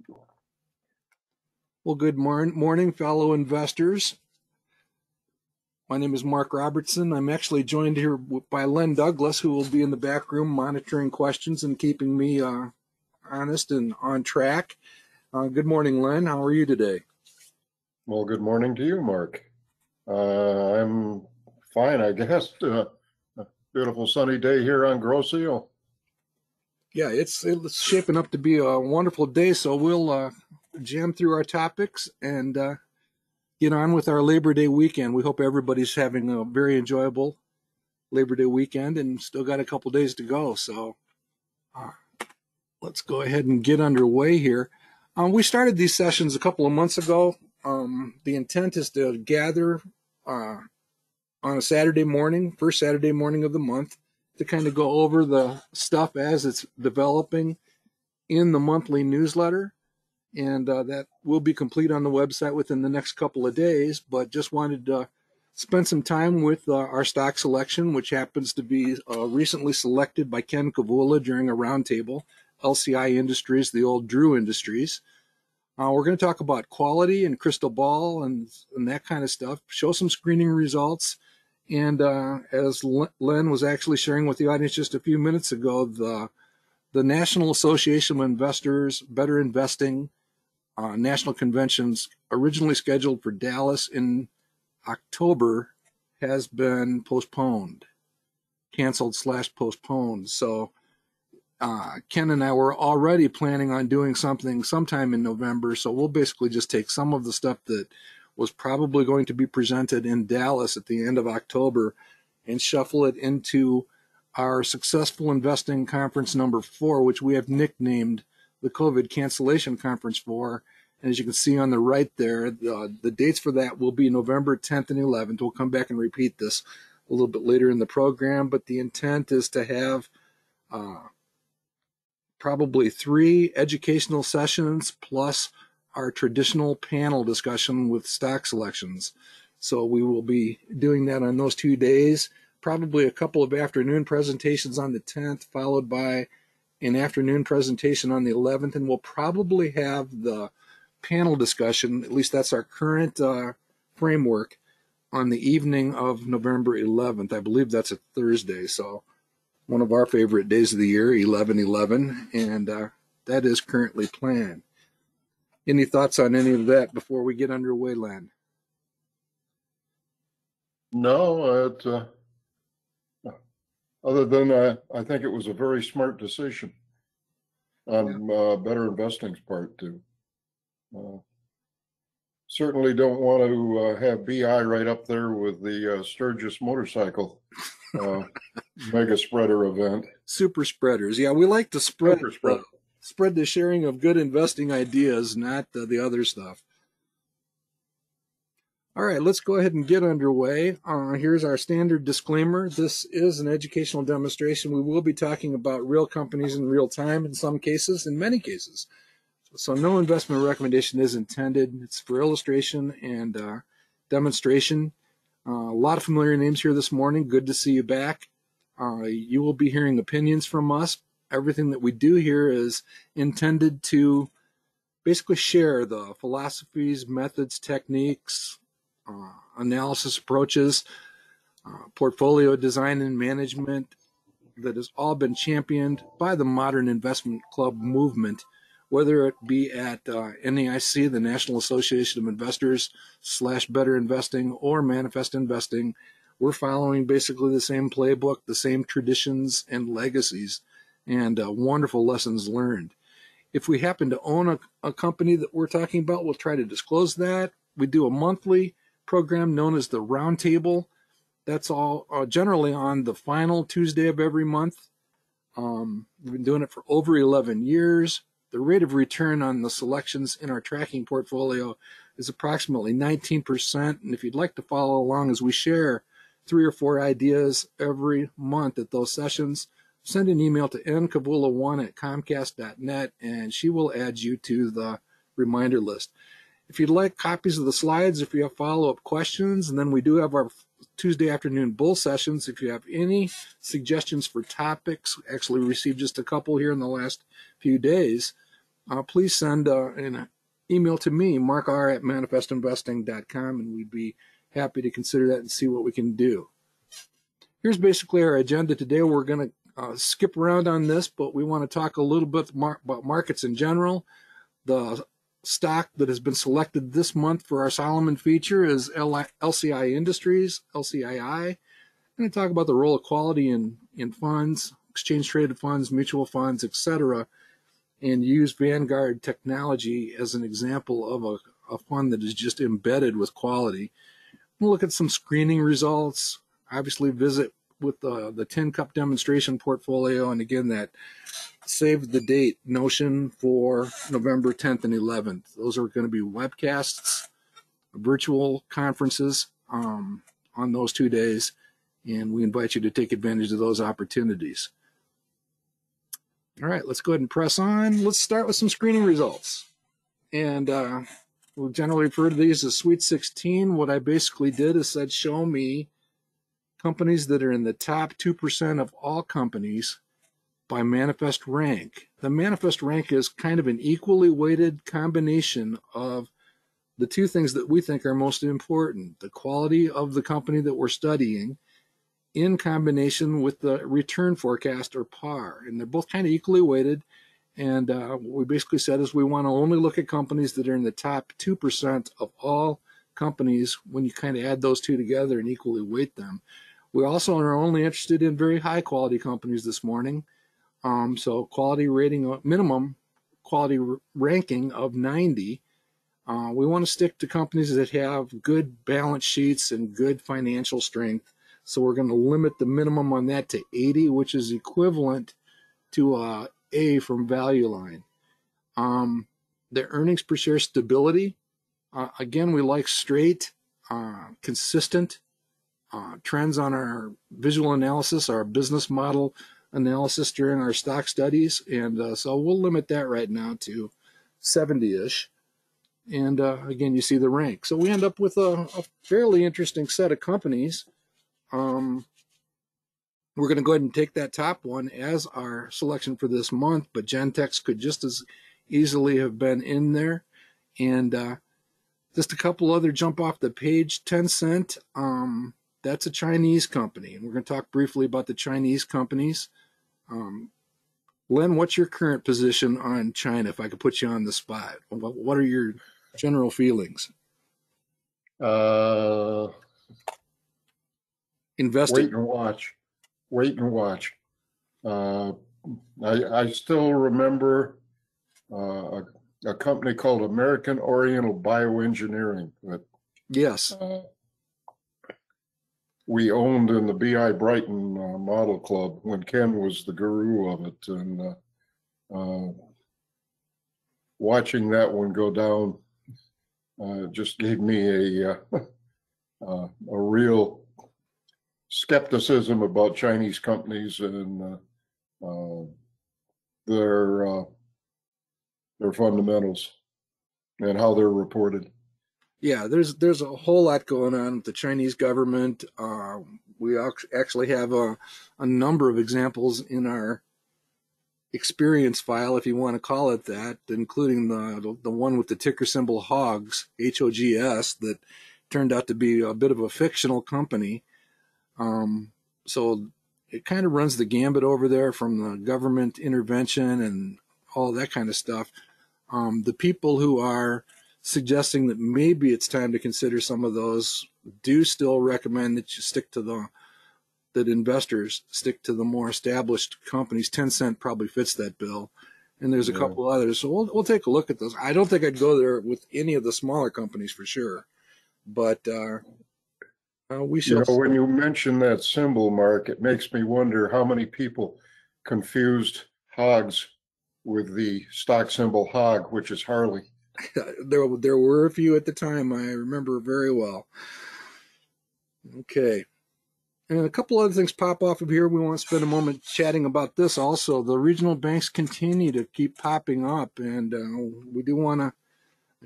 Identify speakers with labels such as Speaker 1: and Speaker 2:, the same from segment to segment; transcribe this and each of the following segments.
Speaker 1: Well, good morning, fellow investors. My name is Mark Robertson. I'm actually joined here by Len Douglas, who will be in the back room monitoring questions and keeping me honest and on track. Good morning, Len. How are you today?
Speaker 2: Well, good morning to you, Mark. I'm fine, I guess. Beautiful sunny day here on Grosse Ile.
Speaker 1: Yeah, it's shaping up to be a wonderful day, so we'll jam through our topics and get on with our Labor Day weekend. We hope everybody's having a very enjoyable Labor Day weekend and still got a couple days to go. So let's go ahead and get underway here. We started these sessions a couple of months ago. The intent is to gather on a Saturday morning, first Saturday morning of the month, to kind of go over the stuff as it's developing in the monthly newsletter. And that will be complete on the website within the next couple of days, but just wanted to spend some time with our stock selection, which happens to be recently selected by Ken Kavula during a roundtable, LCI Industries, the old Drew Industries. We're going to talk about quality and crystal ball and that kind of stuff, show some screening results. And as Len was actually sharing with the audience just a few minutes ago, the National Association of Investors, Better Investing, National Conventions, originally scheduled for Dallas in October, has been postponed, canceled/postponed. So Ken and I were already planning on doing something sometime in November, so we'll basically just take some of the stuff that was probably going to be presented in Dallas at the end of October and shuffle it into our Successful Investing Conference number 4, which we have nicknamed the COVID Cancellation Conference 4. And as you can see on the right there, the dates for that will be November 10th and 11th. We'll come back and repeat this a little bit later in the program, but the intent is to have probably 3 educational sessions plus our traditional panel discussion with stock selections. So we will be doing that on those 2 days, probably a couple of afternoon presentations on the 10th, followed by an afternoon presentation on the 11th, and we'll probably have the panel discussion, at least that's our current framework, on the evening of November 11th. I believe that's a Thursday, so one of our favorite days of the year, 11/11, and that is currently planned. Any thoughts on any of that before we get underway, Len?
Speaker 2: No, other than I think it was a very smart decision on Better Investing's part to certainly don't want to have BI right up there with the Sturgis motorcycle mega spreader event.
Speaker 1: Super spreaders. Yeah, we like to spread the sharing of good investing ideas, not the other stuff. All right, let's go ahead and get underway. Here's our standard disclaimer. This is an educational demonstration. We will be talking about real companies in real time in some cases, in many cases. So no investment recommendation is intended. It's for illustration and demonstration. A lot of familiar names here this morning. Good to see you back. You will be hearing opinions from us. Everything that we do here is intended to basically share the philosophies, methods, techniques, analysis approaches, portfolio design and management that has all been championed by the modern investment club movement, whether it be at NAIC, the National Association of Investors / Better Investing, or Manifest Investing. We're following basically the same playbook, the same traditions and legacies, and wonderful lessons learned. If we happen to own a company that we're talking about, we'll try to disclose that. We do a monthly program known as the Roundtable. That's all generally on the final Tuesday of every month. We've been doing it for over 11 years. The rate of return on the selections in our tracking portfolio is approximately 19%. And if you'd like to follow along as we share 3 or 4 ideas every month at those sessions, send an email to nkavula1@comcast.net, and she will add you to the reminder list. If you'd like copies of the slides, if you have follow-up questions, and then we do have our Tuesday afternoon bull sessions. If you have any suggestions for topics, actually received just a couple here in the last few days, please send an email to me, markr@manifestinvesting.com, and we'd be happy to consider that and see what we can do. Here's basically our agenda today. We're going to skip around on this, but we want to talk a little bit about markets in general. The stock that has been selected this month for our Solomon feature is LCI Industries, LCII. I'm going to talk about the role of quality in funds, exchange-traded funds, mutual funds, etc., and use Vanguard Technology as an example of a fund that is just embedded with quality. We'll look at some screening results, obviously visit with the 10 cup demonstration portfolio, and again, that save the date notion for November 10th and 11th. Those are going to be webcasts, virtual conferences on those 2 days, and we invite you to take advantage of those opportunities. All right, let's go ahead and press on. Let's start with some screening results. And we'll generally refer to these as Sweet 16. What I basically did is said, show me companies that are in the top 2% of all companies by manifest rank. The manifest rank is kind of an equally weighted combination of the two things that we think are most important: the quality of the company that we're studying in combination with the return forecast, or PAR. And they're both kind of equally weighted. And what we basically said is we want to only look at companies that are in the top 2% of all companies when you kind of add those two together and equally weight them. We also are only interested in very high quality companies this morning. So quality rating, minimum quality ranking of 90. We want to stick to companies that have good balance sheets and good financial strength. So we're going to limit the minimum on that to 80, which is equivalent to A from Value Line. The earnings per share stability. Again, we like straight, consistent trends on our visual analysis, our business model analysis during our stock studies. And so we'll limit that right now to 70-ish. And again, you see the rank. So we end up with a fairly interesting set of companies. We're going to go ahead and take that top one as our selection for this month, but Gentex could just as easily have been in there. And just a couple other jump off the page. Tencent, that's a Chinese company, and we're going to talk briefly about the Chinese companies. Len, what's your current position on China, if I could put you on the spot? What are your general feelings? Investing.
Speaker 2: Wait and watch. Wait and watch. I still remember a company called American Oriental Bioengineering that
Speaker 1: Yes.
Speaker 2: We owned in the B.I. Brighton Model Club when Ken was the guru of it. And watching that one go down just gave me a real skepticism about Chinese companies and their fundamentals and how they're reported.
Speaker 1: Yeah, there's a whole lot going on with the Chinese government. We actually have a number of examples in our experience file, if you want to call it that, including the one with the ticker symbol HOGS, HOGS, that turned out to be a bit of a fictional company. So it kind of runs the gambit over there, from the government intervention and all that kind of stuff. The people who are suggesting that maybe it's time to consider some of those do still recommend that you that investors stick to the more established companies. Tencent probably fits that bill. And there's a couple others. So we'll take a look at those. I don't think I'd go there with any of the smaller companies for sure. But we shall.
Speaker 2: When you mention that symbol, Mark, it makes me wonder how many people confused HOGS with the stock symbol HOG, which is Harley.
Speaker 1: There were a few at the time. I remember very well. Okay. And a couple other things pop off of here. We want to spend a moment chatting about this also. The regional banks continue to keep popping up, and we do want to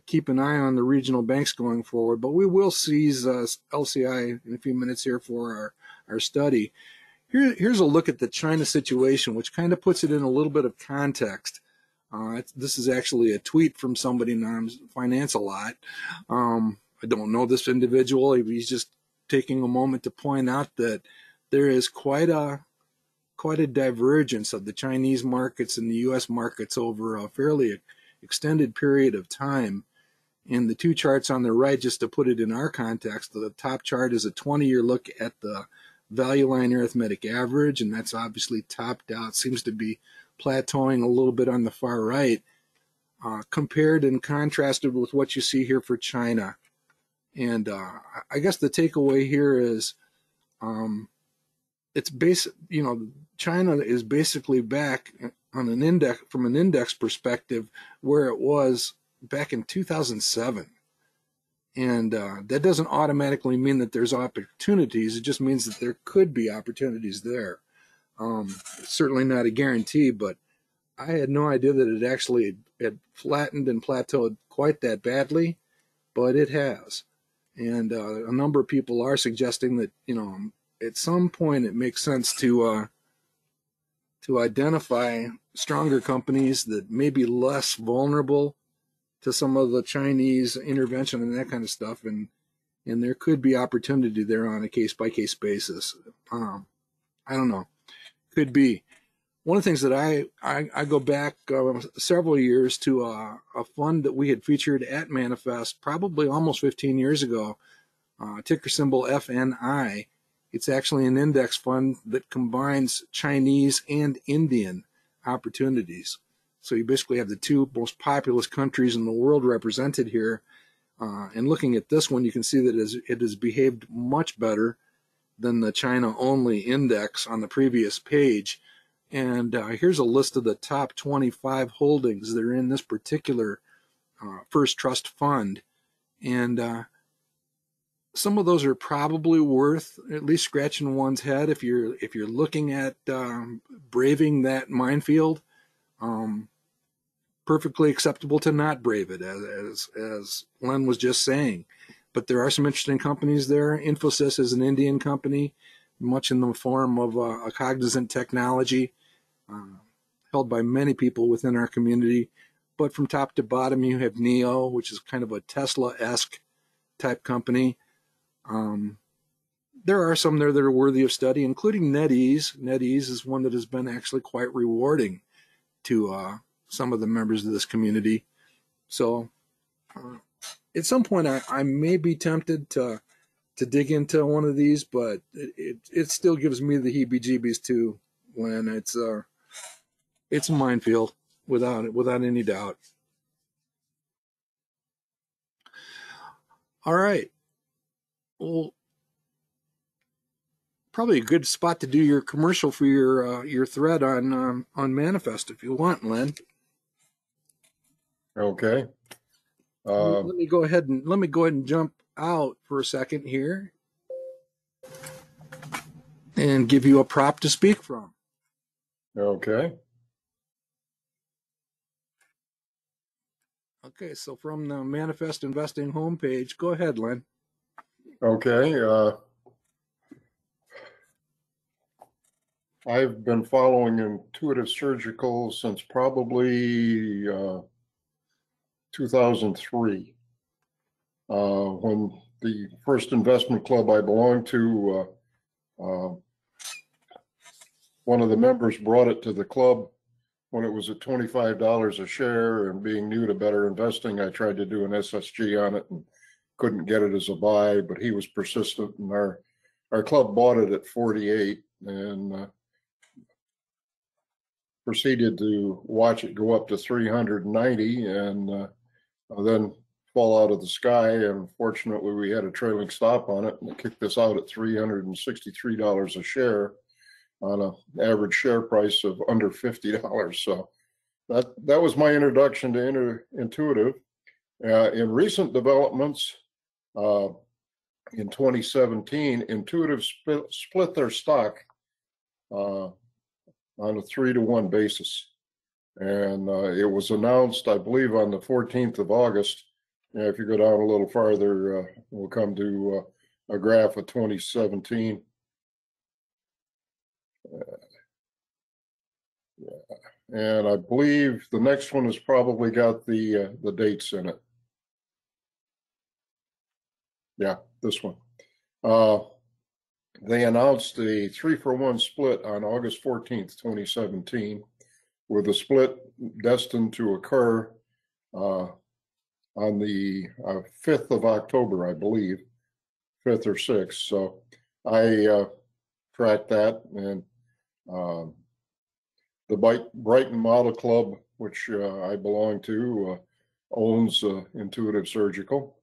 Speaker 1: keep an eye on the regional banks going forward. But we will seize LCI in a few minutes here for our study. Here's a look at the China situation, which kind of puts it in a little bit of context. This is actually a tweet from somebody in finance a lot. I don't know this individual. He's just taking a moment to point out that there is quite a divergence of the Chinese markets and the U.S. markets over a fairly extended period of time. And the two charts on the right, just to put it in our context, the top chart is a 20-year look at the value line arithmetic average, and that's obviously topped out, seems to be plateauing a little bit on the far right, compared and contrasted with what you see here for China. And I guess the takeaway here is it's basic, China is basically back on an index, from an index perspective, where it was back in 2007. And that doesn't automatically mean that there's opportunities. It just means that there could be opportunities there. Certainly not a guarantee, but I had no idea that it actually had flattened and plateaued quite that badly, but it has. And a number of people are suggesting that, at some point it makes sense to identify stronger companies that may be less vulnerable to some of the Chinese intervention and that kind of stuff, and there could be opportunity there on a case-by-case basis. I don't know. Could be. One of the things that I go back several years to a fund that we had featured at Manifest probably almost 15 years ago, ticker symbol FNI. It's actually an index fund that combines Chinese and Indian opportunities. So you basically have the two most populous countries in the world represented here. And looking at this one, you can see that it has behaved much better than the China-only index on the previous page. And here's a list of the top 25 holdings that are in this particular First Trust fund. And some of those are probably worth at least scratching one's head if you're looking at braving that minefield. Perfectly acceptable to not brave it, as Len was just saying. But there are some interesting companies there. Infosys is an Indian company, much in the form of a Cognizant technology, held by many people within our community. But from top to bottom, you have NEO, which is kind of a Tesla-esque type company. There are some there that are worthy of study, including NetEase. NetEase is one that has been actually quite rewarding to some of the members of this community. So at some point, I may be tempted to dig into one of these, but it still gives me the heebie-jeebies too when it's a minefield without any doubt. All right. Well, probably a good spot to do your commercial for your thread on Manifest if you want, Len.
Speaker 2: Okay.
Speaker 1: Let me go ahead and jump out for a second here and give you a prop to speak from.
Speaker 2: Okay.
Speaker 1: Okay, so from the Manifest Investing homepage, go ahead, Len.
Speaker 2: Okay. I've been following Intuitive Surgical since probably 2003, when the first investment club I belonged to, one of the members brought it to the club when it was at $25 a share, and being new to better investing, I tried to do an SSG on it and couldn't get it as a buy, but he was persistent, and our club bought it at 48 and proceeded to watch it go up to 390 and then fall out of the sky. And fortunately, we had a trailing stop on it, and it kicked us out at $363 a share on an average share price of under $50. So that was my introduction to Intuitive. In recent developments, in 2017, Intuitive split their stock on a 3-to-1 basis. And it was announced, I believe, on the 14th of August. And if you go down a little farther, we'll come to a graph of 2017. And I believe the next one has probably got the dates in it. Yeah, this one. They announced a 3-for-1 split on August 14th, 2017, with a split destined to occur on the 5th of October, I believe, 5th or 6th. So I tracked that, and the Brighton Model Club, which I belong to, owns Intuitive Surgical.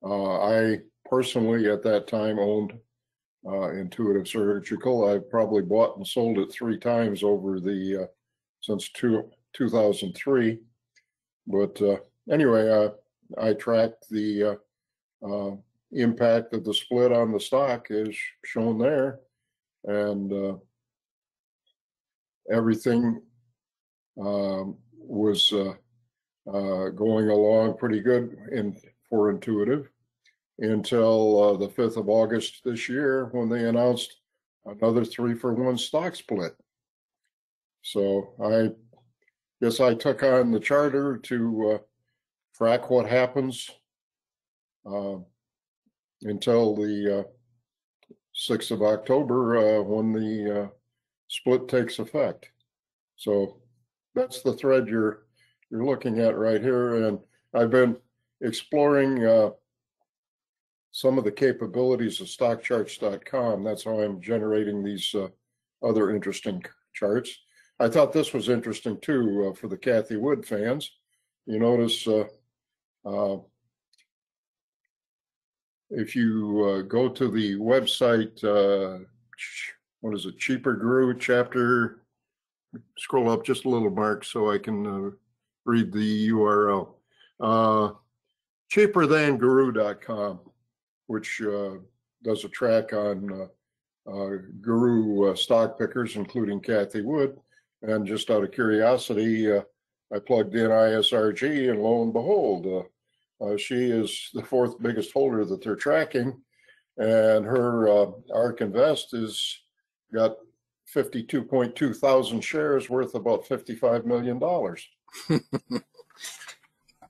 Speaker 2: I personally, at that time, owned Intuitive Surgical. I've probably bought and sold it 3 times over the since 2003. But anyway, I tracked the impact of the split on the stock as shown there, and everything was going along pretty good for Intuitive until the 5th of August this year, when they announced another 3-for-1 stock split. So I guess I took on the charter to track what happens until the 6th of October, when the split takes effect. So that's the thread you're looking at right here, and I've been exploring some of the capabilities of stockcharts.com. That's how I'm generating these other interesting charts. I thought this was interesting too for the Cathie Wood fans. You notice if you go to the website, what is it, Cheaper Guru chapter, scroll up just a little, Mark, so I can read the URL. Cheaperthanguru.com, which does a track on Guru stock pickers, including Cathie Wood. And just out of curiosity, I plugged in ISRG, and lo and behold, she is the 4th biggest holder that they're tracking, and her ARK Invest has got 52.2 thousand shares worth about $55 million.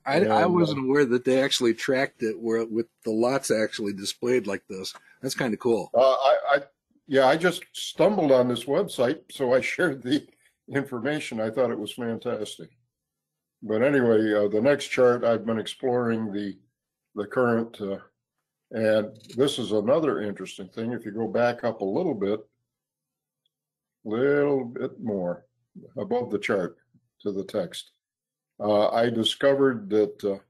Speaker 1: I wasn't aware that they actually tracked it with the lots actually displayed like this. That's kind of cool.
Speaker 2: I just stumbled on this website, so I shared the information. I thought it was fantastic. But anyway, the next chart, I've been exploring the current, and this is another interesting thing. If you go back up a little bit more above the chart to the text, I discovered that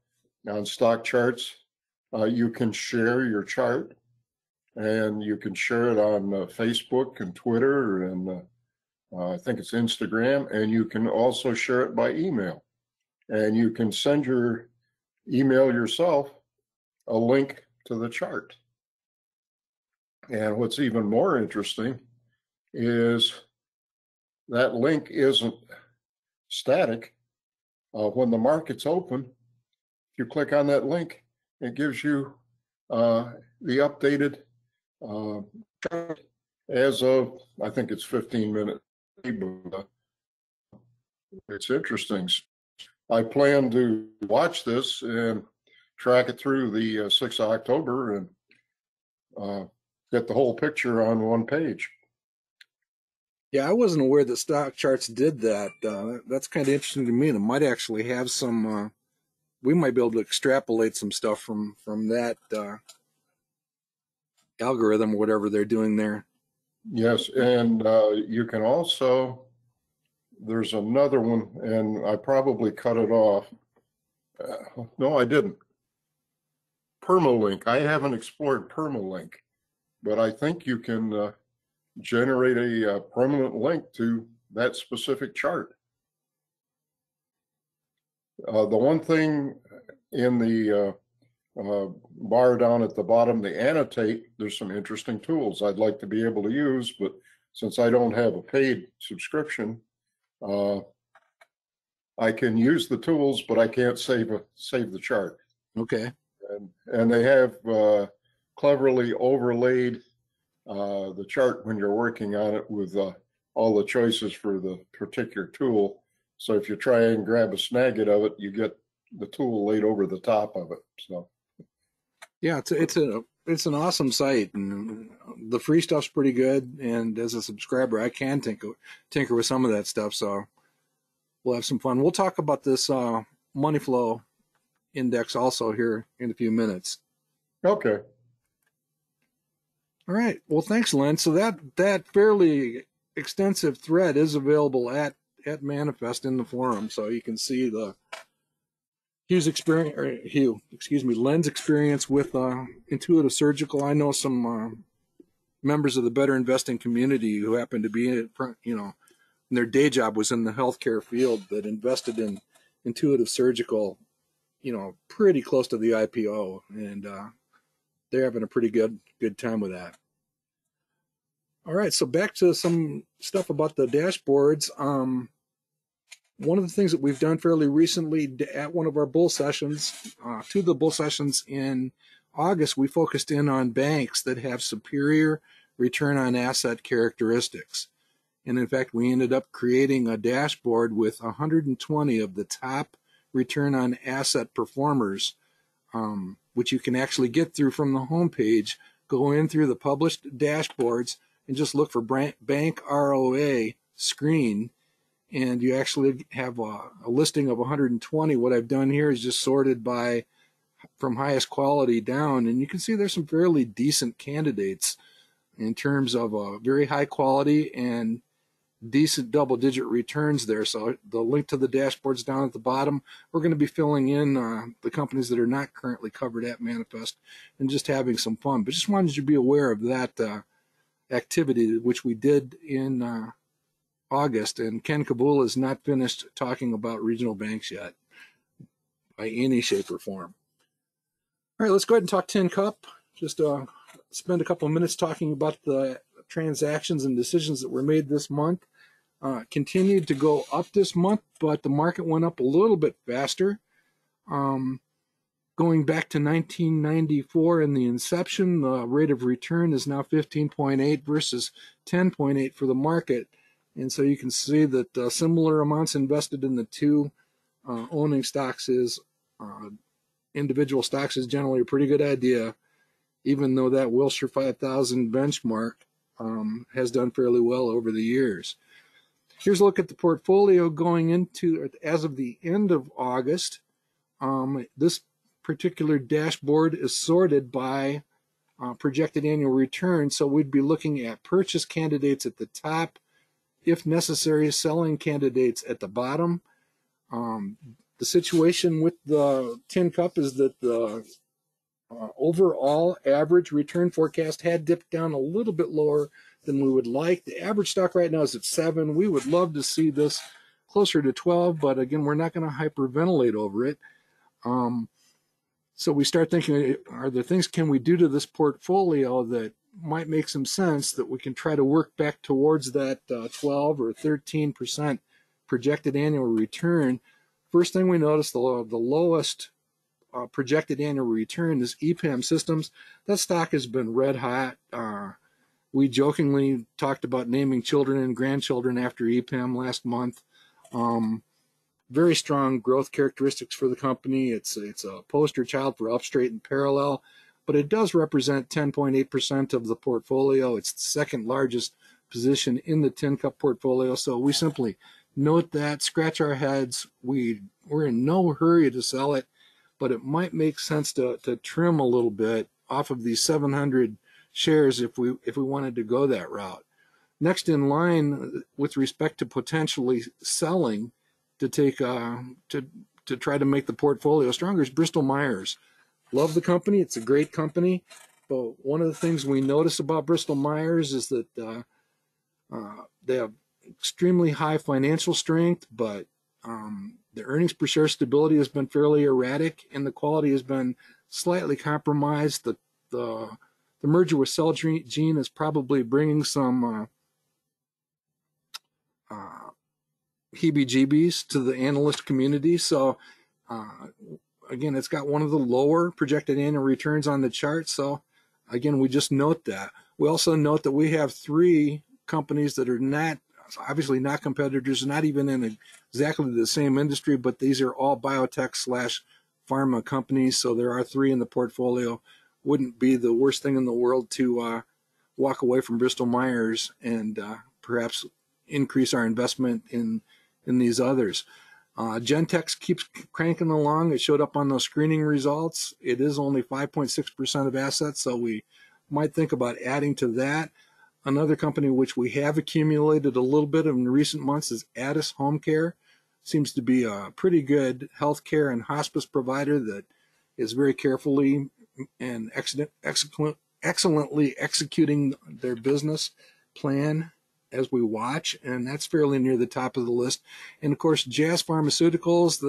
Speaker 2: on stock charts, you can share your chart, and you can share it on Facebook and Twitter, and I think it's Instagram, and you can also share it by email. And you can email yourself a link to the chart. And what's even more interesting is that link isn't static. When the market's open, if you click on that link, it gives you the updated chart as of, I think it's 15 minutes. It's interesting. I plan to watch this and track it through the 6th of October and get the whole picture on one page.
Speaker 1: Yeah, I wasn't aware that stock charts did that. That's kind of interesting to me, and it might actually have some. We might be able to extrapolate some stuff from that algorithm or whatever they're doing there.
Speaker 2: Yes, and you can also. There's another one, and I probably cut it off. No, I didn't. Permalink. I haven't explored Permalink, but I think you can generate a permanent link to that specific chart. The one thing in the bar down at the bottom, the annotate, there's some interesting tools I'd like to be able to use, but since I don't have a paid subscription, I can use the tools, but I can't save the chart.
Speaker 1: Okay.
Speaker 2: And they have cleverly overlaid the chart when you're working on it with all the choices for the particular tool. So if you try and grab a snagget of it, you get the tool laid over the top of it. So
Speaker 1: yeah, it's an awesome site, and the free stuff's pretty good. And as a subscriber, I can tinker with some of that stuff. So we'll have some fun. We'll talk about this money flow index also here in a few minutes.
Speaker 2: okay.
Speaker 1: All right. Well, thanks, Len. So that fairly extensive thread is available at Manifest in the forum, so you can see the Len's experience with Intuitive Surgical. I know some members of the better investing community who happen to be, their day job was in the healthcare field that invested in Intuitive Surgical, pretty close to the IPO, and they're having a pretty good time with that. All right, so back to some stuff about the dashboards. One of the things that we've done fairly recently at one of our bull sessions, two of the bull sessions in August, we focused in on banks that have superior return on asset characteristics. And in fact, we ended up creating a dashboard with 120 of the top return on asset performers, which you can actually get through from the homepage, go in through the published dashboards, and just look for bank ROA screen, and you actually have a listing of 120. What I've done here is just sorted from highest quality down, and you can see there's some fairly decent candidates in terms of very high quality and decent double-digit returns there. So the link to the dashboard's down at the bottom. We're going to be filling in the companies that are not currently covered at Manifest and just having some fun. But just wanted you to be aware of that activity, which we did in August. And Ken Kabul is not finished talking about regional banks yet by any shape or form. All right, let's go ahead and talk Tin Cup. Just spend a couple of minutes talking about the transactions and decisions that were made this month. Continued to go up this month, but the market went up a little bit faster. Going back to 1994 in the inception, the rate of return is now 15.8 versus 10.8 for the market. And so you can see that similar amounts invested in the two owning stocks individual stocks is generally a pretty good idea, even though that Wilshire 5000 benchmark has done fairly well over the years. Here's a look at the portfolio going into, as of the end of August. This particular dashboard is sorted by projected annual return. So we'd be looking at purchase candidates at the top, if necessary, selling candidates at the bottom. The situation with the Tin Cup is that the overall average return forecast had dipped down a little bit lower than we would like. The average stock right now is at 7. We would love to see this closer to 12, but again, we're not going to hyperventilate over it. So we start thinking, are there things can we do to this portfolio that might make some sense that we can try to work back towards that 12 or 13% projected annual return? First thing we notice, the lowest projected annual return is Epam Systems. That stock has been red hot. We jokingly talked about naming children and grandchildren after Epam last month. Very strong growth characteristics for the company. It's a poster child for up, straight, and parallel, but it does represent 10.8% of the portfolio. It's the second largest position in the Tin Cup portfolio. So we simply note that, scratch our heads. We're in no hurry to sell it, but it might make sense to trim a little bit off of these 700 shares if we wanted to go that route. Next in line with respect to potentially selling to take to try to make the portfolio stronger is Bristol Myers. Love the company. It's a great company. But one of the things we notice about Bristol Myers is that they have extremely high financial strength, but the earnings per share stability has been fairly erratic, and the quality has been slightly compromised. The merger with Celgene is probably bringing some heebie-jeebies to the analyst community. So again, it's got one of the lower projected annual returns on the chart. So again, we just note that. We also note that we have 3 companies that are not obviously not competitors, not even in exactly the same industry, but these are all biotech slash pharma companies. So there are 3 in the portfolio. Wouldn't be the worst thing in the world to walk away from Bristol Myers and perhaps increase our investment in these others. Gentex keeps cranking along. It showed up on those screening results. It is only 5.6% of assets, so we might think about adding to that. Another company which we have accumulated a little bit of in recent months is Addis Home Care. Seems to be a pretty good healthcare and hospice provider that is very carefully and excellently executing their business plan as we watch, and that's fairly near the top of the list. And of course, Jazz Pharmaceuticals,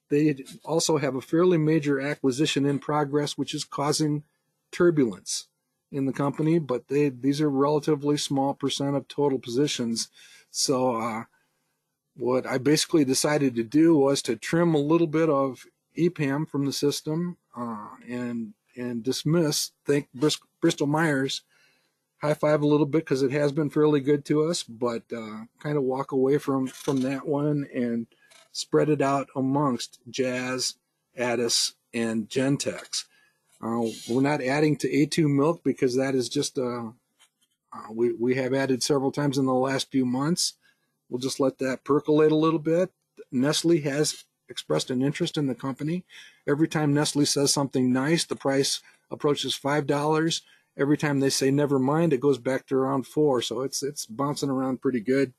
Speaker 1: they also have a fairly major acquisition in progress, which is causing turbulence in the company, but these are relatively small percent of total positions. So what I basically decided to do was to trim a little bit of Epam from the system and dismiss, thank Bristol Myers, high five a little bit because it has been fairly good to us, but kind of walk away from that one and spread it out amongst Jazz, Addis, and Gentex. We're not adding to A2 Milk because that is just we have added several times in the last few months. We'll just let that percolate a little bit. Nestle has expressed an interest in the company. Every time Nestle says something nice, the price approaches $5. Every time they say never mind, it goes back to around $4. So it's bouncing around pretty good.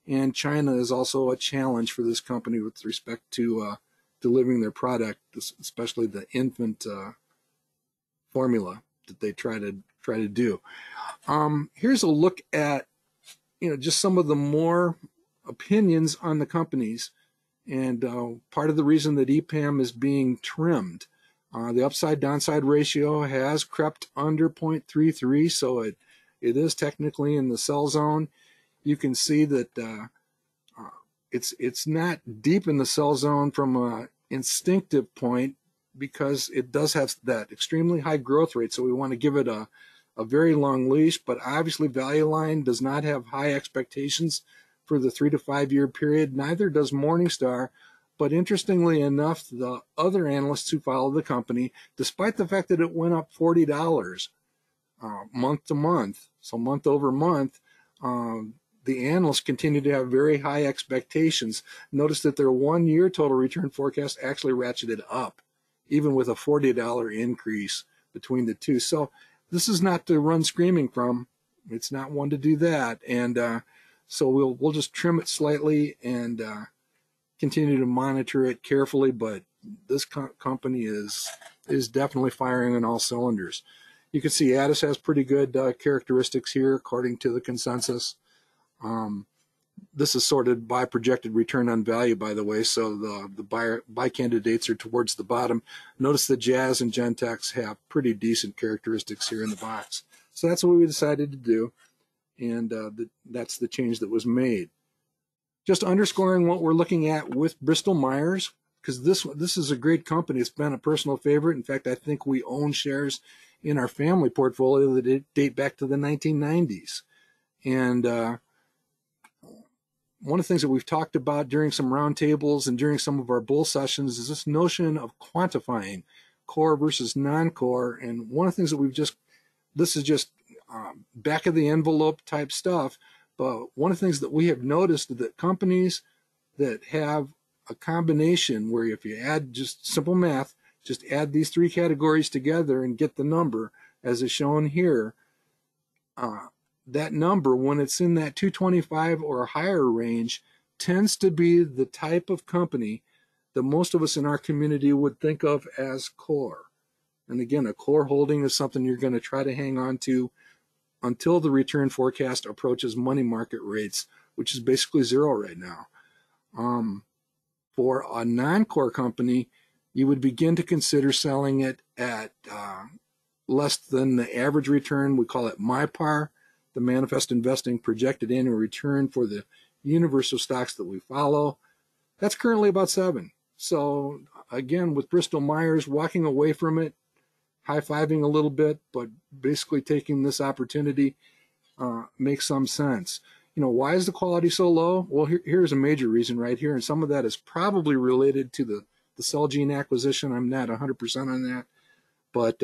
Speaker 1: And China is also a challenge for this company with respect to delivering their product, especially the infant formula that they try to do. Here's a look at just some of the more opinions on the companies, and part of the reason that EPAM is being trimmed. The upside downside ratio has crept under 0.33, so it is technically in the sell zone. You can see that it's not deep in the sell zone from an instinctive point because it does have that extremely high growth rate, so we want to give it a very long leash, but obviously Value Line does not have high expectations for the 3 to 5 year period. Neither does Morningstar. But interestingly enough, the other analysts who follow the company, despite the fact that it went up $40 month to month, so month over month, the analysts continue to have very high expectations. Notice that their 1 year total return forecast actually ratcheted up, even with a $40 increase between the two. So this is not to run screaming from. It's not one to do that. And so we'll just trim it slightly and continue to monitor it carefully, but this company is definitely firing on all cylinders. You can see Addis has pretty good characteristics here according to the consensus. This is sorted by projected return on value, by the way, so the buy candidates are towards the bottom. Notice that Jazz and Gentex have pretty decent characteristics here in the box. So that's what we decided to do, and that's the change that was made. Just underscoring what we're looking at with Bristol Myers, because this is a great company. It's been a personal favorite. In fact, I think we own shares in our family portfolio that date back to the 1990s. And one of the things that we've talked about during some roundtables and during some of our bull sessions is this notion of quantifying core versus non-core. And one of the things that this is just back of the envelope type stuff. But one of the things that we have noticed is that companies that have a combination where if you add just simple math, just add these 3 categories together and get the number as is shown here, that number, when it's in that 225 or higher range, tends to be the type of company that most of us in our community would think of as core. And again, a core holding is something you're going to try to hang on to until the return forecast approaches money market rates, which is basically 0 right now. For a non-core company, you would begin to consider selling it at less than the average return. We call it MIPAR, the Manifest Investing Projected Annual Return for the universe of stocks that we follow. That's currently about 7. So again, with Bristol Myers, walking away from it, high-fiving a little bit, but basically taking this opportunity makes some sense. why is the quality so low? Well, here's a major reason right here, and some of that is probably related to the Celgene acquisition. I'm not 100% on that, but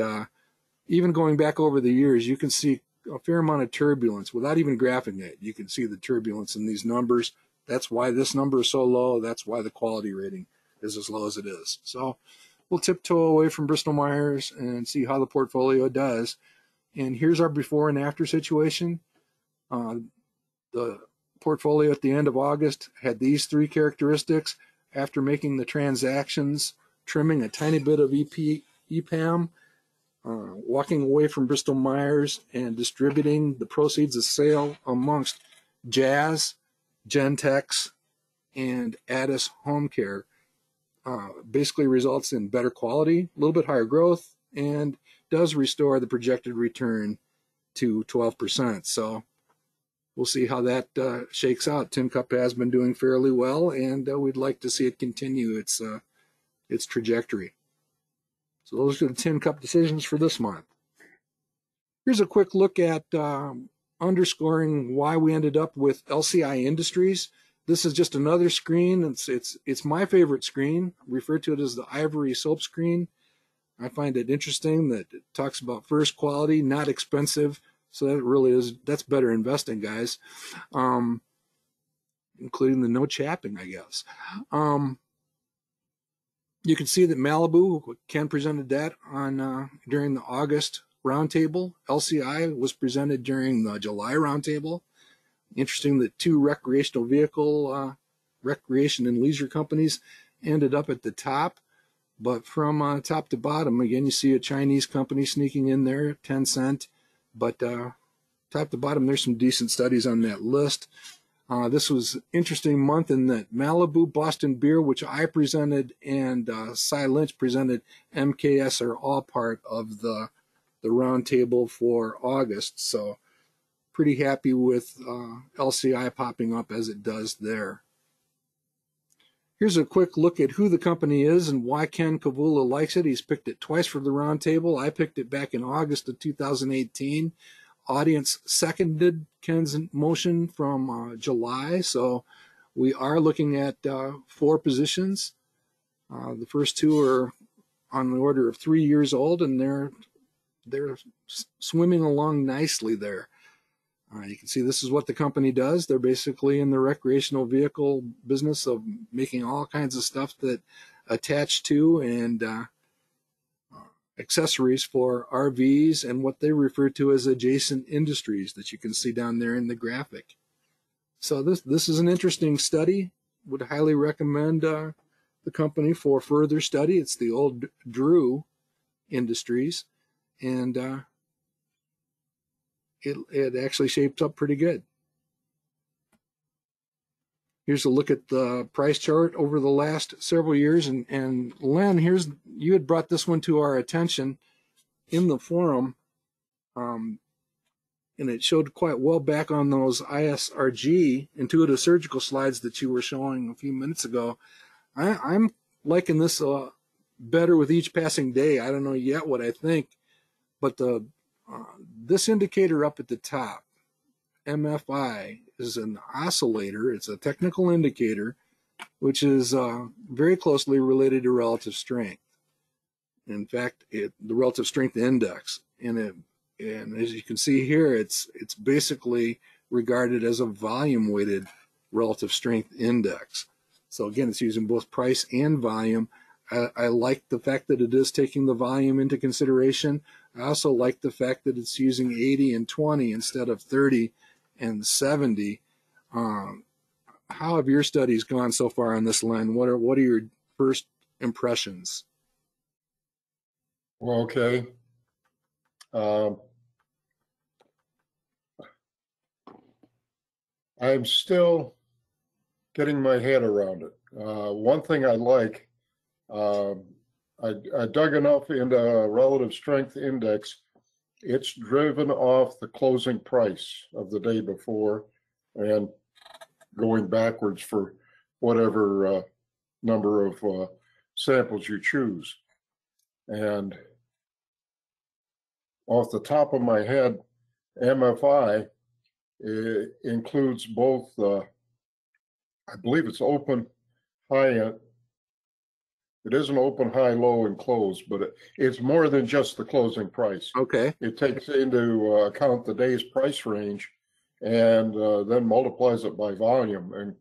Speaker 1: even going back over the years, you can see a fair amount of turbulence without even graphing it. You can see the turbulence in these numbers. That's why this number is so low. That's why the quality rating is as low as it is. So we'll tiptoe away from Bristol Myers and see how the portfolio does. And here's our before and after situation. The portfolio at the end of August had these three characteristics. After making the transactions, trimming a tiny bit of Epam, walking away from Bristol Myers, and distributing the proceeds of sale amongst Jazz, Gentex, and Addis Home Care, basically results in better quality, a little bit higher growth, and does restore the projected return to 12%. So we'll see how that shakes out. Tin Cup has been doing fairly well, and we'd like to see it continue its trajectory. So those are the Tin Cup decisions for this month. Here's a quick look at underscoring why we ended up with LCI Industries. This is just another screen. It's my favorite screen. I refer to it as the ivory soap screen. I find it interesting that it talks about first quality, not expensive. So that's better investing, guys, including the no chapping, I guess. You can see that Malibu, Ken presented that on during the August roundtable. LCI was presented during the July roundtable. Interesting that two recreational vehicle, recreation and leisure companies ended up at the top. But from top to bottom, again, you see a Chinese company sneaking in there, Tencent. But top to bottom, there's some decent studies on that list. This was an interesting month in that Malibu, Boston Beer, which I presented, and Cy Lynch presented, MKS are all part of the roundtable for August. So pretty happy with LCI popping up as it does there. Here's a quick look at who the company is and why Ken Kavula likes it. He's picked it twice for the roundtable. I picked it back in August of 2018. Audience seconded Ken's motion from July, so we are looking at 4 positions. The first 2 are on the order of 3 years old, and they're swimming along nicely there. You can see this is what the company does. They're basically in the recreational vehicle business of making all kinds of stuff that attach to and accessories for RVs and what they refer to as adjacent industries that you can see down there in the graphic. So this is an interesting study. Would highly recommend the company for further study. It's the old Drew Industries, and it actually shapes up pretty good. Here's a look at the price chart over the last several years. And Len, you had brought this one to our attention in the forum, and it showed quite well back on those ISRG intuitive surgical slides that you were showing a few minutes ago. I'm liking this better with each passing day. I don't know yet what I think, but this indicator up at the top, MFI, is an oscillator. It's a technical indicator, which is very closely related to relative strength. In fact, the relative strength index, and as you can see here, it's basically regarded as a volume-weighted relative strength index. So again, it's using both price and volume. I like the fact that it is taking the volume into consideration. I also like the fact that it's using 80 and 20 instead of 30 and 70. How have your studies gone so far on this, Len? What are your first impressions?
Speaker 2: Well, okay. I'm still getting my head around it. One thing I like, I dug enough into a relative strength index. It's driven off the closing price of the day before and going backwards for whatever number of samples you choose. And off the top of my head, MFI includes both, I believe it's open, high, it isn't open, high, low, and close, but it's more than just the closing price.
Speaker 1: Okay.
Speaker 2: It takes into account the day's price range and then multiplies it by volume and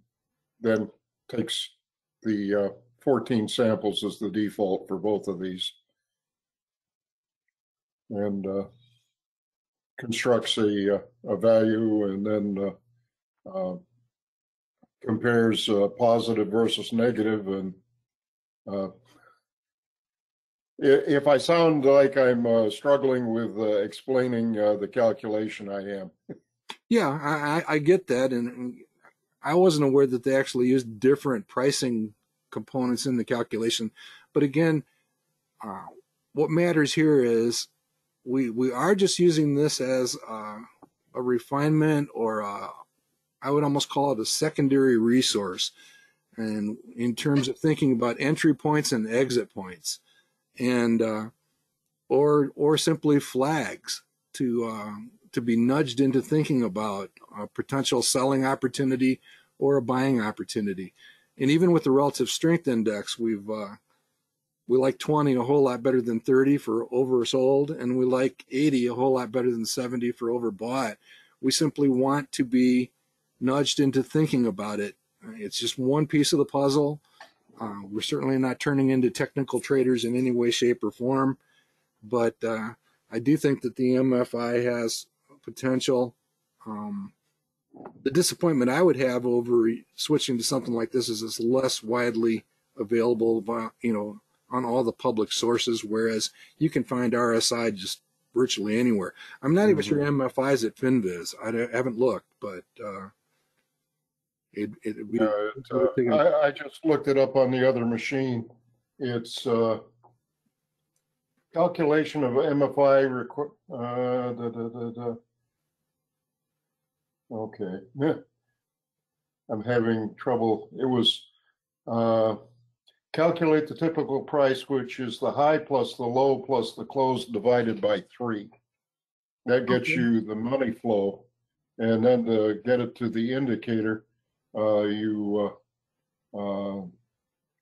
Speaker 2: then takes the 14 samples as the default for both of these and constructs a value and then compares positive versus negative. And if I sound like I'm struggling with explaining the calculation, I am.
Speaker 1: Yeah, I get that. And I wasn't aware that they actually used different pricing components in the calculation. But again, what matters here is we are just using this as a refinement, or I would almost call it a secondary resource, and in terms of thinking about entry points and exit points, and or simply flags to be nudged into thinking about a potential selling opportunity or a buying opportunity. And even with the relative strength index, we like 20 a whole lot better than 30 for oversold, and we like 80 a whole lot better than 70 for overbought. We simply want to be nudged into thinking about it. It's just one piece of the puzzle. We're certainly not turning into technical traders in any way, shape, or form, but I do think that the MFI has potential. The disappointment I would have over switching to something like this is it's less widely available, on all the public sources, whereas you can find RSI just virtually anywhere. I'm not even sure MFI is at FinViz. I haven't looked, but
Speaker 2: I just looked it up on the other machine. It's calculation of MFI. Okay, I'm having trouble. It was calculate the typical price, which is the high plus the low plus the close divided by 3. That gets you the money flow. And then to get it to the indicator, you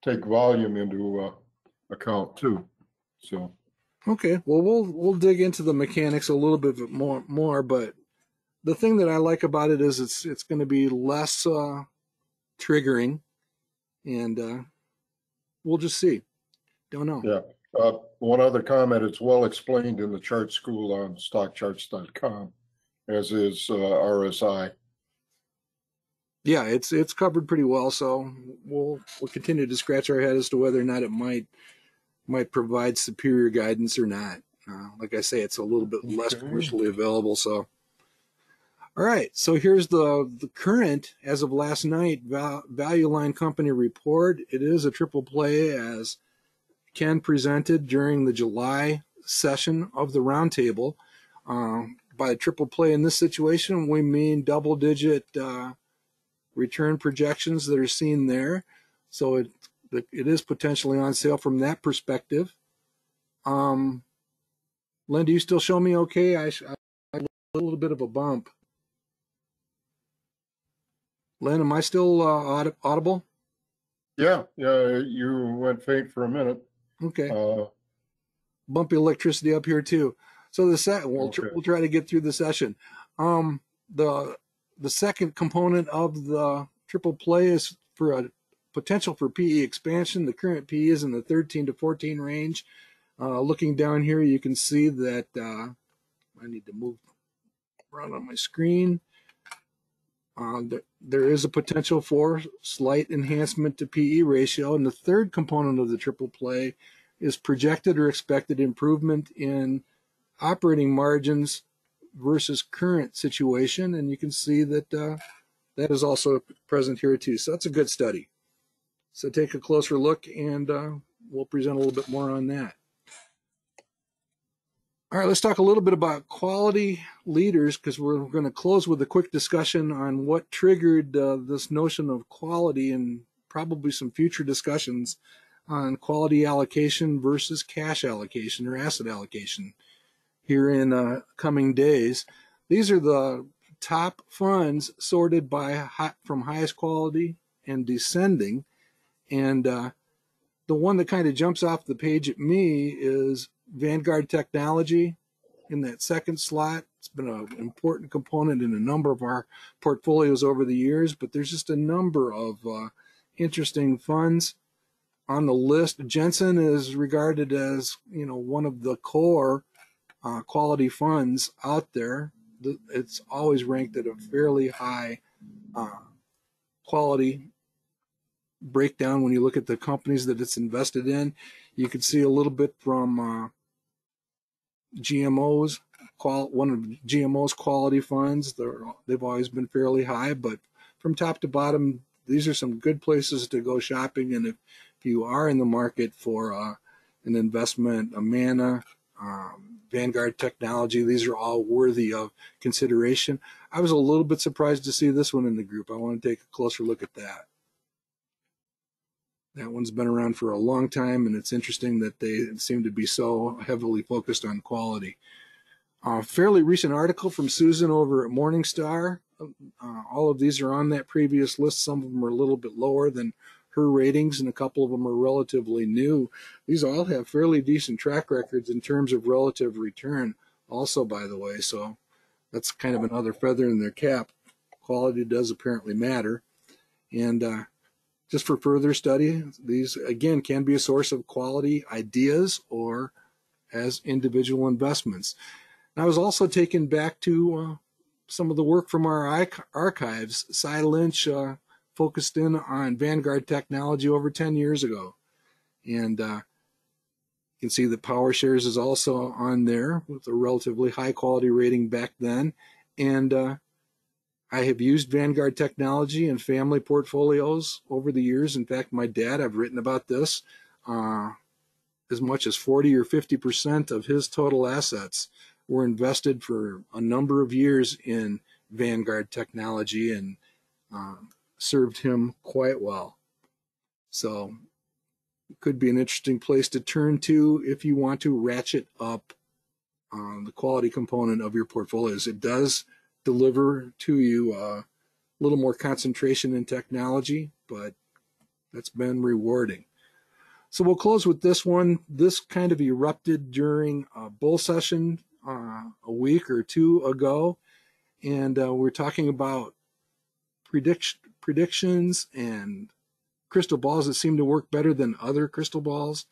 Speaker 2: take volume into account too. So
Speaker 1: okay, well we'll dig into the mechanics a little bit more, but the thing that I like about it is it's going to be less triggering, and we'll just see. Don't know.
Speaker 2: Yeah. One other comment, it's well explained in the chart school on stockcharts.com, as is RSI.
Speaker 1: Yeah, it's covered pretty well, so we'll continue to scratch our head as to whether or not it might provide superior guidance or not. Like I say, it's a little bit less commercially available. So, all right, so here's the current, as of last night, value line company report. It is a triple play, as Ken presented during the July session of the roundtable. By triple play in this situation, we mean double-digit return projections that are seen there. So it is potentially on sale from that perspective. Len, do you still show me okay? I a little bit of a bump. Len, am I still audible?
Speaker 2: Yeah, you went faint for a minute.
Speaker 1: Okay. Bumpy electricity up here too. So we'll try to get through the session. The second component of the triple play is for a potential for PE expansion. The current PE is in the 13 to 14 range. Looking down here, you can see that I need to move around on my screen. There is a potential for slight enhancement to PE ratio. And the third component of the triple play is projected or expected improvement in operating margins versus current situation. And you can see that that is also present here too. So that's a good study. So take a closer look, and we'll present a little bit more on that. All right, let's talk a little bit about quality leaders, because we're going to close with a quick discussion on what triggered this notion of quality, and probably some future discussions on quality allocation versus cash allocation or asset allocation here in coming days. These are the top funds sorted by from highest quality and descending. And the one that kind of jumps off the page at me is Vanguard Technology in that second slot. It's been an important component in a number of our portfolios over the years, but there's just a number of interesting funds on the list. Jensen is regarded as, one of the core quality funds out there. It's always ranked at a fairly high quality breakdown. When you look at the companies that it's invested in, you can see a little bit from GMOs, one of GMO's quality funds. They've always been fairly high, but from top to bottom, these are some good places to go shopping. And if you are in the market for an investment, Amana, Vanguard Technology, these are all worthy of consideration. I was a little bit surprised to see this one in the group. I want to take a closer look at that. That one's been around for a long time, and it's interesting that they seem to be so heavily focused on quality. A fairly recent article from Susan over at Morningstar. All of these are on that previous list. Some of them are a little bit lower than her ratings, and a couple of them are relatively new. These all have fairly decent track records in terms of relative return also, by the way, so that's kind of another feather in their cap. Quality does apparently matter. And just for further study, these, again, can be a source of quality ideas or as individual investments. And I was also taken back to some of the work from our archives. Cy Lynch focused in on Vanguard Technology over 10 years ago. And you can see that PowerShares is also on there with a relatively high quality rating back then. And I have used Vanguard Technology in family portfolios over the years. In fact, my dad, I've written about this, as much as 40 or 50% of his total assets were invested for a number of years in Vanguard Technology, and served him quite well. So it could be an interesting place to turn to if you want to ratchet up the quality component of your portfolios. It does deliver to you a little more concentration in technology, but that's been rewarding. So we'll close with this one. This kind of erupted during a bull session a week or two ago, and we're talking about predictions and crystal balls that seem to work better than other crystal balls.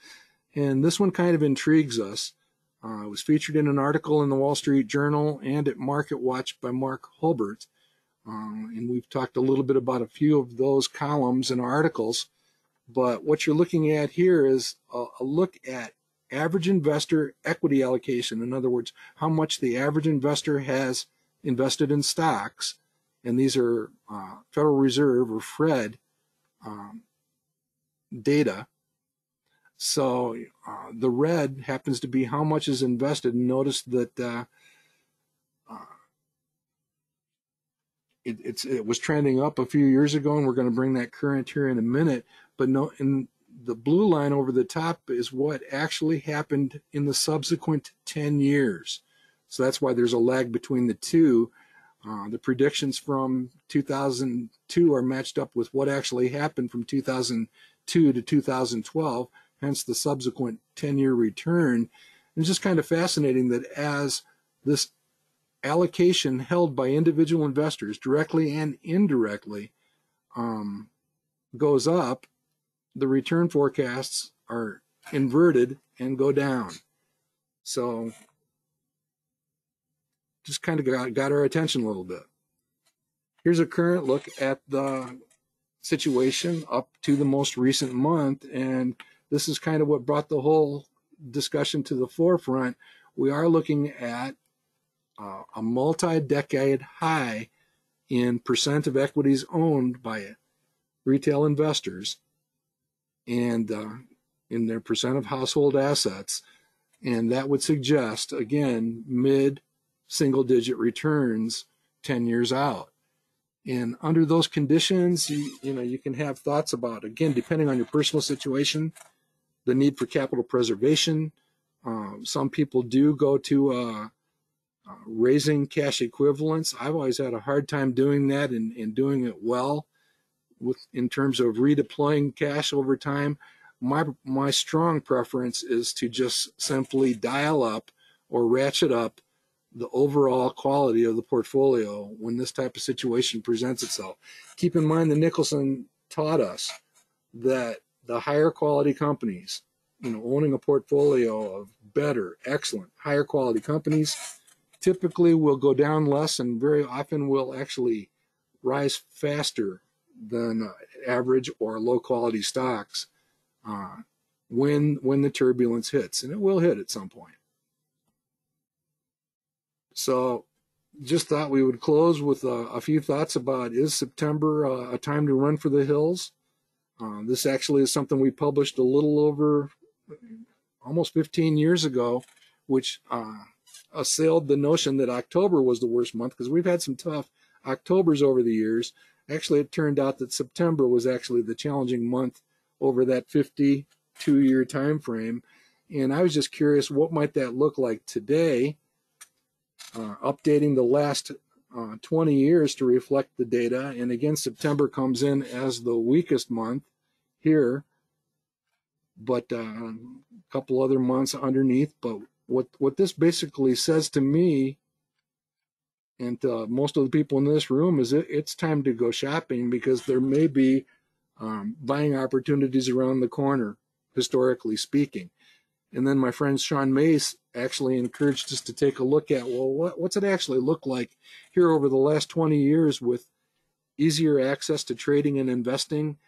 Speaker 1: And this one kind of intrigues us. It was featured in an article in the Wall Street Journal and at Market Watch by Mark Hulbert. And we've talked a little bit about a few of those columns and articles. But what you're looking at here is a look at average investor equity allocation. In other words, how much the average investor has invested in stocks. And these are Federal Reserve or Fed data. So the red happens to be how much is invested. And notice that it was trending up a few years ago, and we're going to bring that current here in a minute. But no, in the blue line over the top is what actually happened in the subsequent 10 years. So that's why there's a lag between the two. The predictions from 2002 are matched up with what actually happened from 2002 to 2012, hence the subsequent 10-year return. It's just kind of fascinating that as this allocation held by individual investors, directly and indirectly, goes up, the return forecasts are inverted and go down. So just kind of got our attention a little bit. Here's a current look at the situation up to the most recent month, and this is kind of what brought the whole discussion to the forefront. We are looking at a multi-decade high in percent of equities owned by retail investors and in their percent of household assets. And that would suggest, again, mid-single-digit returns 10 years out. And under those conditions, you can have thoughts about, again, depending on your personal situation, the need for capital preservation. Some people do go to raising cash equivalents. I've always had a hard time doing that and doing it well in terms of redeploying cash over time. My strong preference is to just simply dial up or ratchet up the overall quality of the portfolio when this type of situation presents itself. Keep in mind that Nicholson taught us that the higher quality companies, owning a portfolio of better, excellent, higher quality companies typically will go down less and very often will actually rise faster than average or low quality stocks when the turbulence hits, and it will hit at some point. So just thought we would close with a few thoughts about, is September a time to run for the hills? This actually is something we published a little over almost 15 years ago, which assailed the notion that October was the worst month, because we've had some tough Octobers over the years. Actually, it turned out that September was actually the challenging month over that 52-year time frame. And I was just curious, what might that look like today? Updating the last 20 years to reflect the data. And again, September comes in as the weakest month here, but a couple other months underneath. But what this basically says to me and to most of the people in this room is it's time to go shopping, because there may be buying opportunities around the corner, historically speaking. And then my friend Sean Mace actually encouraged us to take a look at, well, what's it actually look like here over the last 20 years with easier access to trading and investing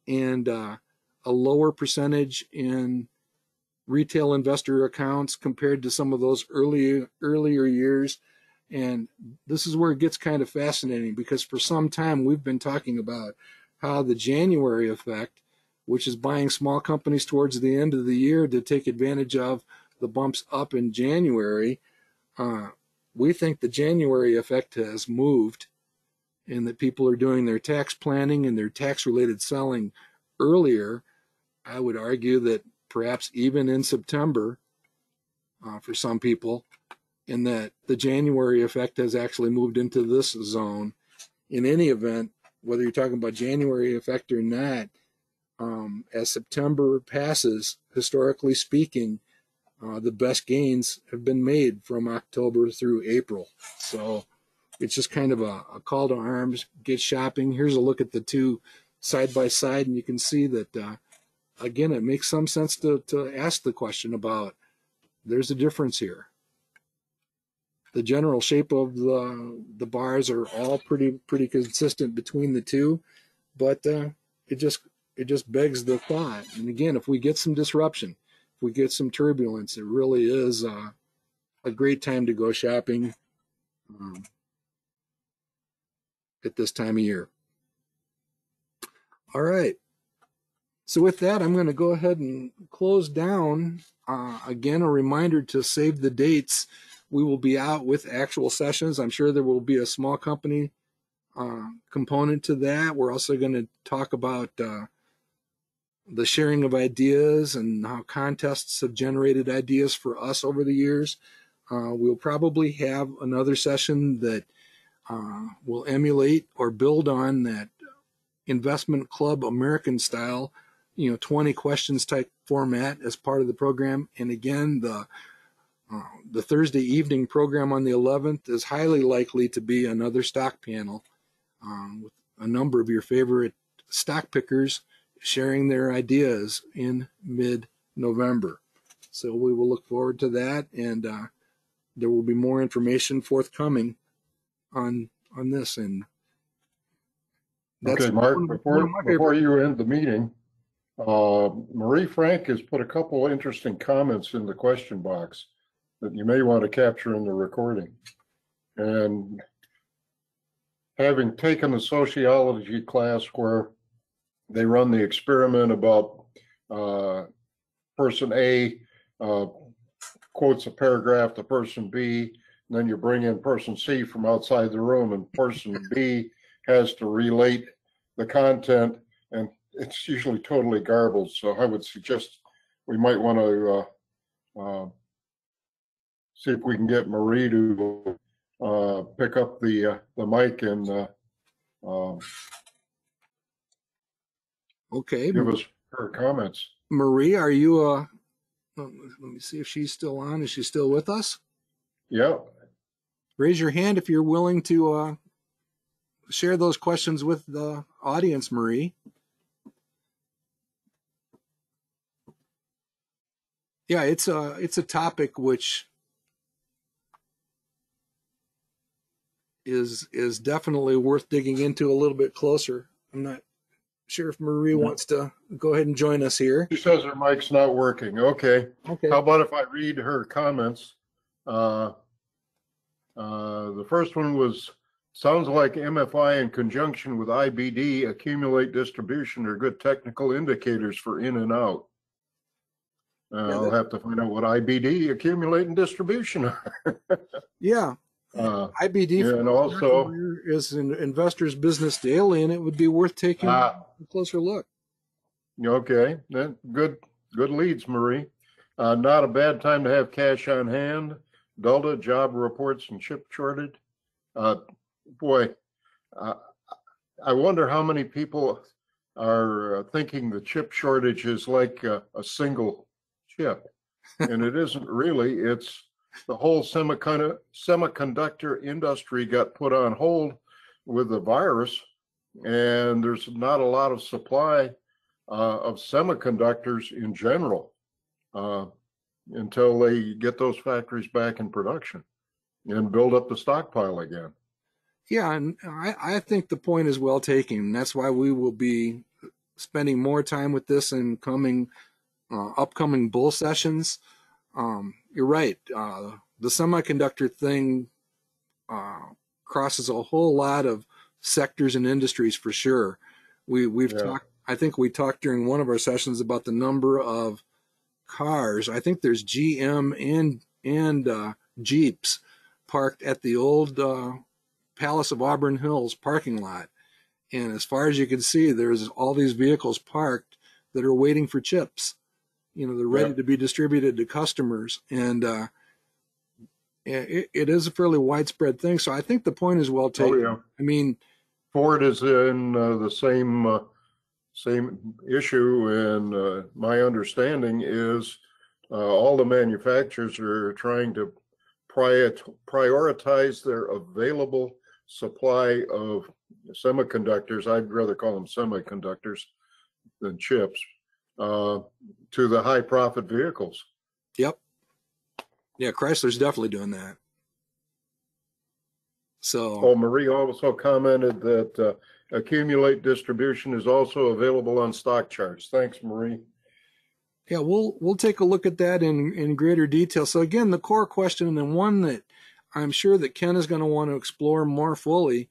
Speaker 1: and a lower percentage in retail investor accounts compared to some of those earlier years. And this is where it gets kind of fascinating, because for some time we've been talking about how the January effect, which is buying small companies towards the end of the year to take advantage of the bumps up in January, we think the January effect has moved, and that people are doing their tax planning and their tax-related selling earlier. I would argue that perhaps even in September for some people, and that the January effect has actually moved into this zone. In any event, whether you're talking about January effect or not, as September passes, historically speaking, the best gains have been made from October through April. So it's just kind of a call to arms, get shopping. Here's a look at the two side by side, and you can see that, again, it makes some sense to ask the question about, there's a difference here. The general shape of the bars are all pretty consistent between the two, but it just begs the thought. And again, if we get some disruption, if we get some turbulence, it really is a great time to go shopping at this time of year. All right. So with that, I'm going to go ahead and close down. Again, a reminder to save the dates. We will be out with actual sessions. I'm sure there will be a small company component to that. We're also going to talk about the sharing of ideas and how contests have generated ideas for us over the years. We'll probably have another session that will emulate or build on that investment club American style, 20 questions type format as part of the program. And again, the Thursday evening program on the 11th is highly likely to be another stock panel with a number of your favorite stock pickers sharing their ideas in mid-November. So we will look forward to that, and there will be more information forthcoming on this. And that's
Speaker 2: okay, Mark, before you end the meeting, Marie Frank has put a couple of interesting comments in the question box that you may want to capture in the recording. And having taken the sociology class where they run the experiment about person A quotes a paragraph to person B, and then you bring in person C from outside the room, and person B has to relate the content, and it's usually totally garbled. So I would suggest we might want to see if we can get Marie to pick up the mic and
Speaker 1: Okay.
Speaker 2: give us her comments.
Speaker 1: Marie, are you, let me see if she's still on. Is she still with us?
Speaker 2: Yeah.
Speaker 1: Raise your hand if you're willing to share those questions with the audience, Marie. Yeah, it's a topic which is definitely worth digging into a little bit closer. I'm not sure if Marie wants to go ahead and join us here.
Speaker 2: She says her mic's not working. Okay.
Speaker 1: Okay.
Speaker 2: How about if I read her comments? The first one was, sounds like MFI in conjunction with IBD, accumulate distribution, are good technical indicators for in and out. I'll have to find out what IBD, accumulate and distribution are.
Speaker 1: Yeah. IBD
Speaker 2: and also
Speaker 1: is an Investor's Business Daily, and it would be worth taking a closer look.
Speaker 2: Okay, then good leads, Marie. Not a bad time to have cash on hand. Delta, job reports and chip shortage. Boy, I wonder how many people are thinking the chip shortage is like a single chip, and it isn't really. It's the whole semiconductor industry got put on hold with the virus, and there's not a lot of supply of semiconductors in general until they get those factories back in production and build up the stockpile again.
Speaker 1: Yeah, and I think the point is well taken. That's why we will be spending more time with this in upcoming bull sessions. You're right. The semiconductor thing crosses a whole lot of sectors and industries for sure. We've talked. I think we talked during one of our sessions about the number of cars. I think there's GM and Jeeps parked at the old Palace of Auburn Hills parking lot. And as far as you can see, there's all these vehicles parked that are waiting for chips. They're ready to be distributed to customers. And it is a fairly widespread thing. So I think the point is well taken.
Speaker 2: Oh, yeah.
Speaker 1: I mean,
Speaker 2: Ford is in the same issue, and my understanding is all the manufacturers are trying to prioritize their available supply of semiconductors. I'd rather call them semiconductors than chips, to the high profit vehicles.
Speaker 1: Yep. Yeah, Chrysler's definitely doing that. So,
Speaker 2: Marie also commented that accumulate distribution is also available on stock charts. Thanks, Marie.
Speaker 1: Yeah, we'll take a look at that in greater detail. So again, the core question, and one that I'm sure that Ken is going to want to explore more fully,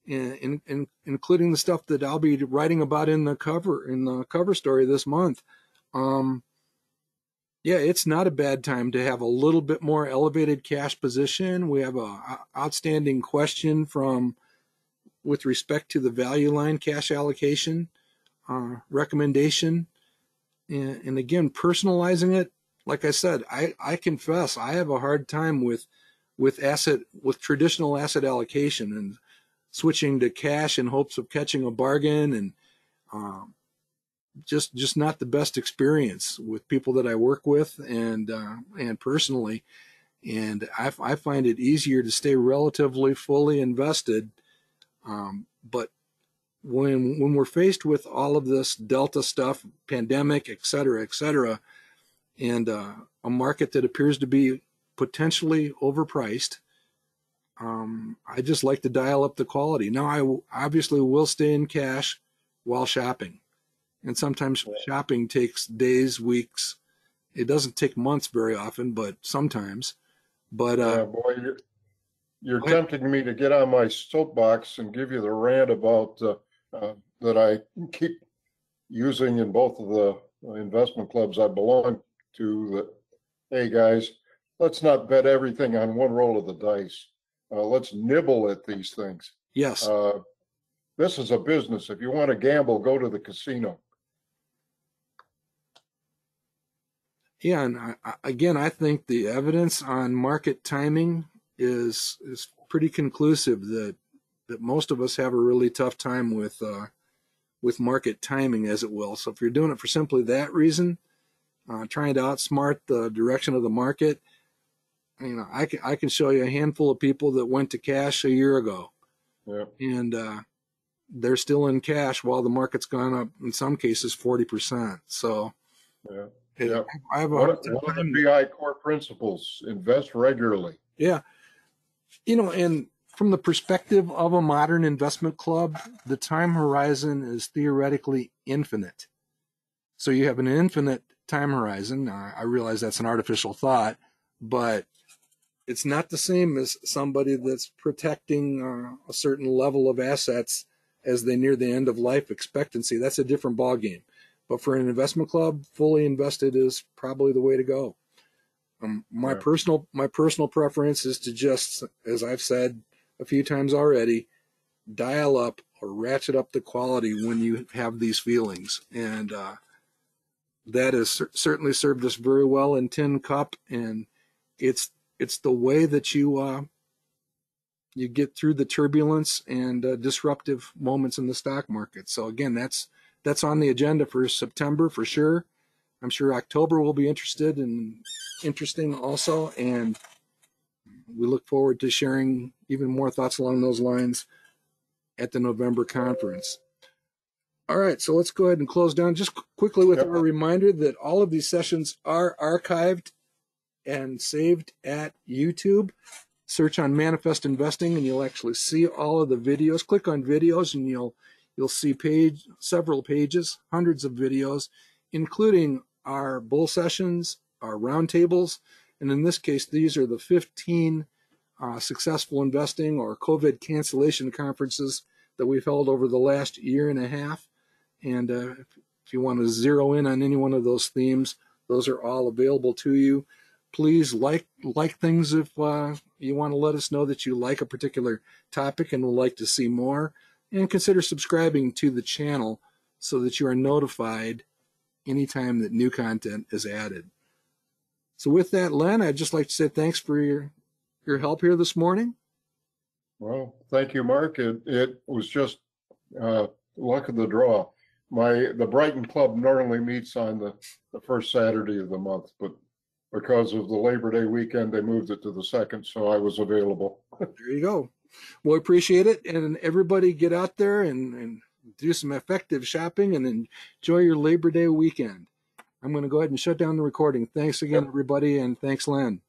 Speaker 1: including the stuff that I'll be writing about in the cover story this month. Yeah, it's not a bad time to have a little bit more elevated cash position. We have a outstanding question with respect to the value line cash allocation recommendation. And again, personalizing it, like I said, I confess I have a hard time with traditional asset allocation and switching to cash in hopes of catching a bargain, and just not the best experience with people that I work with and personally. And I find it easier to stay relatively fully invested. But when we're faced with all of this Delta stuff, pandemic, et cetera, and a market that appears to be potentially overpriced, I just like to dial up the quality. Now, I obviously will stay in cash while shopping. And sometimes shopping takes days, weeks. It doesn't take months very often, but sometimes. But
Speaker 2: boy, you're tempting me to get on my soapbox and give you the rant about that I keep using in both of the investment clubs I belong to. That, hey guys, let's not bet everything on one roll of the dice. Let's nibble at these things.
Speaker 1: Yes.
Speaker 2: This is a business. If you want to gamble, go to the casino.
Speaker 1: Yeah, and again, I think the evidence on market timing is pretty conclusive that most of us have a really tough time with market timing, as it will. So if you're doing it for simply that reason, trying to outsmart the direction of the market, I can show you a handful of people that went to cash a year ago,
Speaker 2: Yeah.
Speaker 1: and they're still in cash while the market's gone up in some cases 40%. So
Speaker 2: Yeah.
Speaker 1: it,
Speaker 2: Yeah.
Speaker 1: I have a
Speaker 2: One
Speaker 1: hard
Speaker 2: of the
Speaker 1: time.
Speaker 2: BI core principles: invest regularly.
Speaker 1: Yeah, and from the perspective of a modern investment club, the time horizon is theoretically infinite. So you have an infinite time horizon. I realize that's an artificial thought, but it's not the same as somebody that's protecting a certain level of assets as they near the end of life expectancy. That's a different ballgame. But for an investment club, fully invested is probably the way to go. My
Speaker 2: Yeah.
Speaker 1: personal preference is to just, as I've said a few times already, dial up or ratchet up the quality when you have these feelings, and that has certainly served us very well in Tin Cup. And it's the way that you get through the turbulence and disruptive moments in the stock market. So again, that's on the agenda for September for sure. I'm sure October will be interesting also, and we look forward to sharing even more thoughts along those lines at the November conference. All right, so let's go ahead and close down just quickly with our reminder that all of these sessions are archived and saved at YouTube. Search on Manifest Investing and you'll actually see all of the videos. Click on videos and you'll see several pages, hundreds of videos, including our bull sessions, our roundtables, and in this case, these are the 15 successful investing or COVID cancellation conferences that we've held over the last year and a half. And if you want to zero in on any one of those themes, those are all available to you. Please like things if you want to let us know that you like a particular topic and would like to see more. And consider subscribing to the channel so that you are notified anytime that new content is added. So with that, Len, I'd just like to say thanks for your help here this morning.
Speaker 2: Well, thank you, Mark. It was just luck of the draw. The Brighton Club normally meets on the first Saturday of the month, but because of the Labor Day weekend, they moved it to the second, so I was available.
Speaker 1: There you go. Well, appreciate it. And everybody get out there and do some effective shopping and enjoy your Labor Day weekend. I'm going to go ahead and shut down the recording. Thanks again, everybody, and thanks, Len.